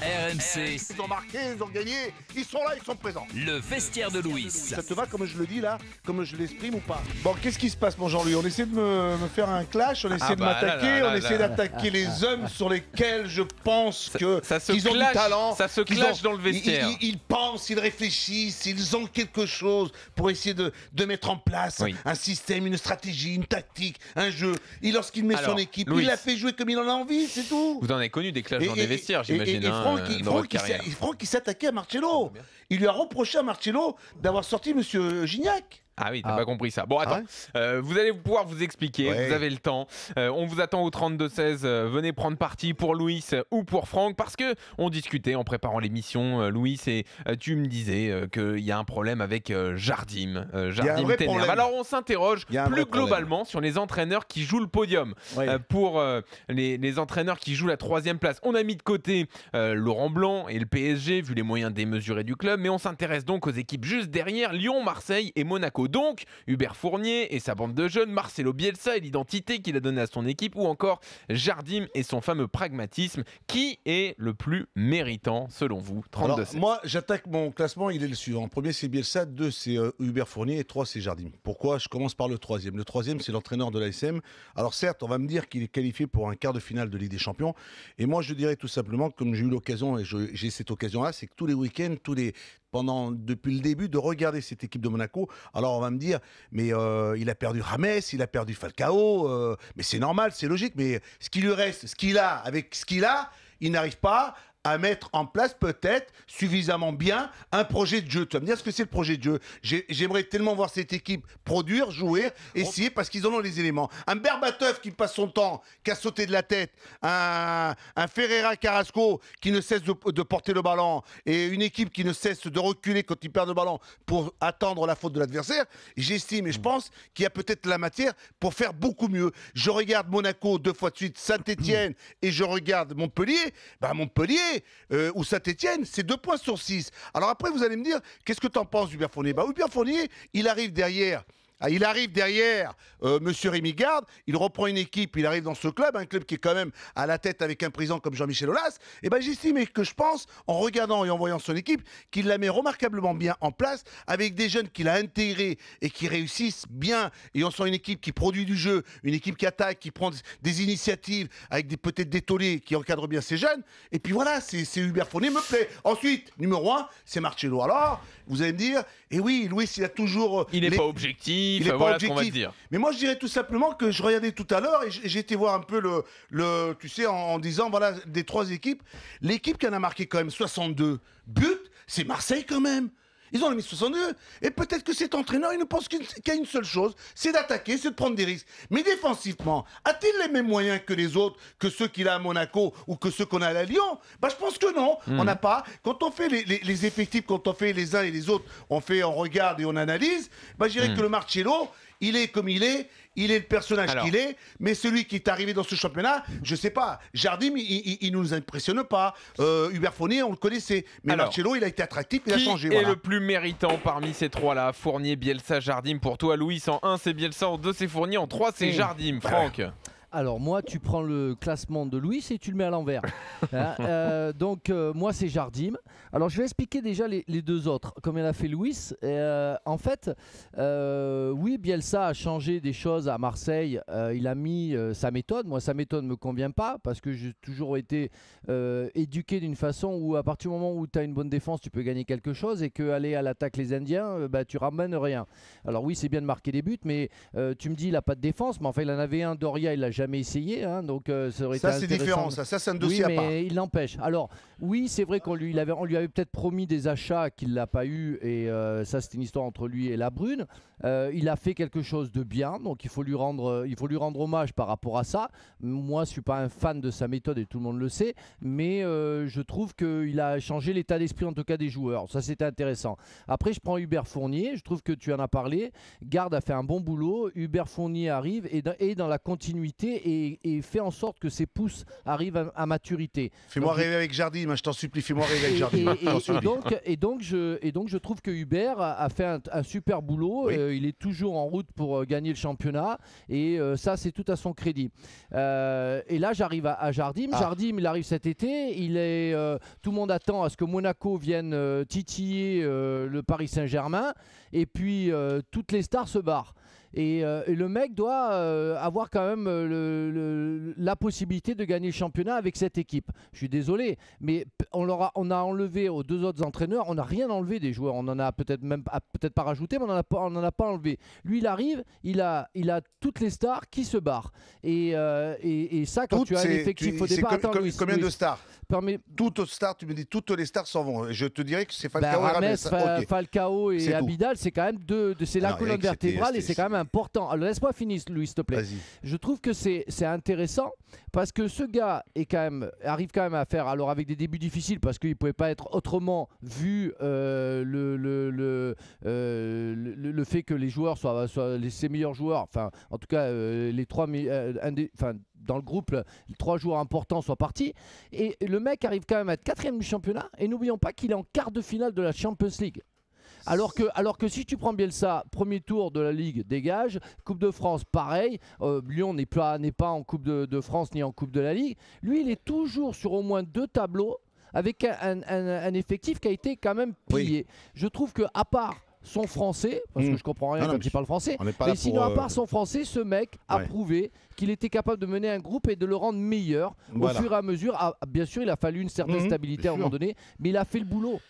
RMC, Ils ont marqué, ils ont gagné, ils sont là, ils sont présents. le vestiaire de Louis. Ça te va comme je le dis là, comme je l'exprime ou pas? Bon, qu'est-ce qui se passe mon Jean-Louis? On essaie de me faire un clash, on essaie de m'attaquer, on essaie d'attaquer les hommes sur lesquels je pense qu'ils ont du talent. Ça se clash dans le vestiaire. Ils pensent, ils réfléchissent, ils ont quelque chose pour essayer de mettre en place un système, une stratégie, une tactique, un jeu. Et lorsqu'il met son équipe, Louis, il la fait jouer comme il en a envie, c'est tout. Vous en avez connu des clashs dans des vestiaires, j'imagine. Et Franck, il s'attaquait à Marcello. Il lui a reproché à Marcello d'avoir sorti Monsieur Gignac. Ah oui, t'as pas compris ça. Bon, attends, vous allez pouvoir vous expliquer, vous avez le temps. On vous attend au 32-16, venez prendre parti pour Louis ou pour Franck, parce que on discutait en préparant l'émission, Louis, et tu me disais qu'il y a un problème avec Jardim. Jardim t'énerve. Alors on s'interroge plus globalement sur les entraîneurs qui jouent le podium. Pour les entraîneurs qui jouent la 3e place, on a mis de côté Laurent Blanc et le PSG, vu les moyens démesurés du club, mais on s'intéresse donc aux équipes juste derrière, Lyon, Marseille et Monaco. Donc, Hubert Fournier et sa bande de jeunes, Marcelo Bielsa et l'identité qu'il a donnée à son équipe, ou encore Jardim et son fameux pragmatisme. Qui est le plus méritant selon vous? 32. Moi, j'attaque mon classement, il est le suivant. Premier, c'est Bielsa, 2, c'est Hubert Fournier, et 3, c'est Jardim. Pourquoi? Je commence par le 3e. Le 3e, c'est l'entraîneur de l'ASM. Alors certes, on va me dire qu'il est qualifié pour un quart de finale de Ligue des Champions. Et moi, je dirais tout simplement, comme j'ai eu l'occasion, et j'ai cette occasion-là, c'est que tous les week-ends, depuis le début, de regarder cette équipe de Monaco. Alors on va me dire, mais il a perdu James, il a perdu Falcao, mais c'est normal, c'est logique, mais ce qui lui reste, ce qu'il a, avec ce qu'il a, il n'arrive pas à mettre en place peut-être suffisamment bien un projet de jeu. Tu vas me dire ce que c'est le projet de jeu. J'aimerais tellement voir cette équipe produire, jouer, essayer, parce qu'ils en ont les éléments. Un Berbatov qui passe son temps, qui a sauté de la tête, un Ferreira Carrasco qui ne cesse de porter le ballon, et une équipe qui ne cesse de reculer quand il perd le ballon pour attendre la faute de l'adversaire, j'estime et je pense qu'il y a peut-être la matière pour faire beaucoup mieux. Je regarde Monaco 2 fois de suite, Saint-Etienne, et je regarde Montpellier. Montpellier ou Saint-Etienne, c'est 2 points sur 6. Alors après, vous allez me dire, qu'est-ce que t'en penses, Hubert Fournier? Hubert Fournier, il arrive derrière. Monsieur Rémi Garde, il reprend une équipe, il arrive dans ce club, un club qui est quand même à la tête avec un président comme Jean-Michel Aulas. Et j'estime et que je pense, en regardant et en voyant son équipe, qu'il la met remarquablement bien en place, avec des jeunes qu'il a intégrés et qui réussissent bien. Et on sent une équipe qui produit du jeu, une équipe qui attaque, qui prend des initiatives, avec peut-être des tollés qui encadrent bien ces jeunes. Et puis voilà, c'est Hubert Fournier me plaît. Ensuite, numéro 1, c'est Marcello. Alors, vous allez me dire, oui, Louis, il a toujours... Il n'est pas objectif. Il est pas objectif. Mais moi, je dirais tout simplement que je regardais tout à l'heure et j'ai été voir un peu tu sais, en disant, voilà, des 3 équipes. L'équipe qui en a marqué quand même 62 buts, c'est Marseille quand même. Ils en ont mis 62. Et peut-être que cet entraîneur, il ne pense qu'à une seule chose, c'est d'attaquer, c'est de prendre des risques. Mais défensivement, a-t-il les mêmes moyens que les autres, que ceux qu'il a à Monaco ou que ceux qu'on a à Lyon? Je pense que non. On n'a pas. Quand on fait les effectifs, quand on fait les uns et les autres, on regarde et on analyse. Je dirais que le Marcello, il est comme il est le personnage qu'il est, mais celui qui est arrivé dans ce championnat, je sais pas, Jardim, il nous impressionne pas. Hubert Fournier, on le connaissait, mais Marcello, il a été attractif, il a changé. Qui est le plus méritant parmi ces 3-là? Fournier, Bielsa, Jardim. Pour toi, Louis, en 1, c'est Bielsa, en 2, c'est Fournier, en 3, c'est Jardim. Franck? Alors moi, tu prends le classement de Louis et tu le mets à l'envers. Donc moi, c'est Jardim. Alors je vais expliquer déjà les 2 autres, comme elle a fait Louis. En fait, oui, Bielsa a changé des choses à Marseille. Il a mis sa méthode. Moi, sa méthode ne me convient pas parce que j'ai toujours été éduqué d'une façon où à partir du moment où tu as une bonne défense, tu peux gagner quelque chose, et qu'aller à l'attaque les Indiens, tu ramènes rien. Alors oui, c'est bien de marquer des buts, mais tu me dis il n'a pas de défense, mais enfin il en avait un, Doria, il l'a jamais essayé, donc ça aurait été c'est différent, ça c'est un dossier à part. Mais il l'empêche. Alors oui, c'est vrai qu'on lui avait peut-être promis des achats qu'il l'a pas eu, et ça c'est une histoire entre lui et Labrune. Il a fait quelque chose de bien, donc il faut lui rendre hommage par rapport à ça. Moi, je suis pas un fan de sa méthode et tout le monde le sait, mais je trouve qu'il a changé l'état d'esprit en tout cas des joueurs. Ça, c'était intéressant. Après, je prends Hubert Fournier. Je trouve que tu en as parlé. Garde a fait un bon boulot. Hubert Fournier arrive et dans la continuité et fait en sorte que ses pousses arrivent à maturité. Fais-moi rêver avec Jardim, je t'en supplie, fais-moi rêver avec Jardim. Et donc je trouve que Hubert a fait un super boulot. Oui. Il est toujours en route pour gagner le championnat et ça c'est tout à son crédit. Et là j'arrive à Jardim. Jardim il arrive cet été. Tout le monde attend à ce que Monaco vienne titiller le Paris Saint-Germain et puis toutes les stars se barrent. Et le mec doit avoir quand même la possibilité de gagner le championnat avec cette équipe. Je suis désolé, mais on a enlevé aux deux autres entraîneurs, on n'a rien enlevé des joueurs. On en a peut-être pas rajouté, mais on n'en a pas enlevé. Lui, il arrive, il a toutes les stars qui se barrent. Et ça, quand tu as un effectif au départ... Combien de stars permet... Toutes stars, tu me dis toutes les stars s'en vont. Je te dirais que c'est Falcao et Rames. Okay. Falcao et Abidal, c'est quand même c'est la colonne vertébrale et c'est quand même important. Alors laisse-moi finir, Louis, s'il te plaît. Je trouve que c'est intéressant parce que ce gars arrive quand même à faire, alors avec des débuts difficiles parce qu'il ne pouvait pas être autrement vu le fait que les joueurs soient ses meilleurs joueurs, enfin en tout cas les trois dans le groupe, les 3 joueurs importants soient partis. Et le mec arrive quand même à être 4e du championnat. Et n'oublions pas qu'il est en quart de finale de la Champions League. Alors que si tu prends Bielsa, premier tour de la Ligue, dégage. Coupe de France, pareil. Lyon n'est pas en Coupe de France ni en Coupe de la Ligue. Lui, il est toujours sur au moins 2 tableaux avec un effectif qui a été quand même pillé. Oui. Je trouve qu'à part son français, parce que je comprends rien quand il parle français, mais sinon à part son français, ce mec a prouvé qu'il était capable de mener un groupe et de le rendre meilleur au fur et à mesure. Bien sûr, il a fallu une certaine stabilité à un moment donné, mais il a fait le boulot.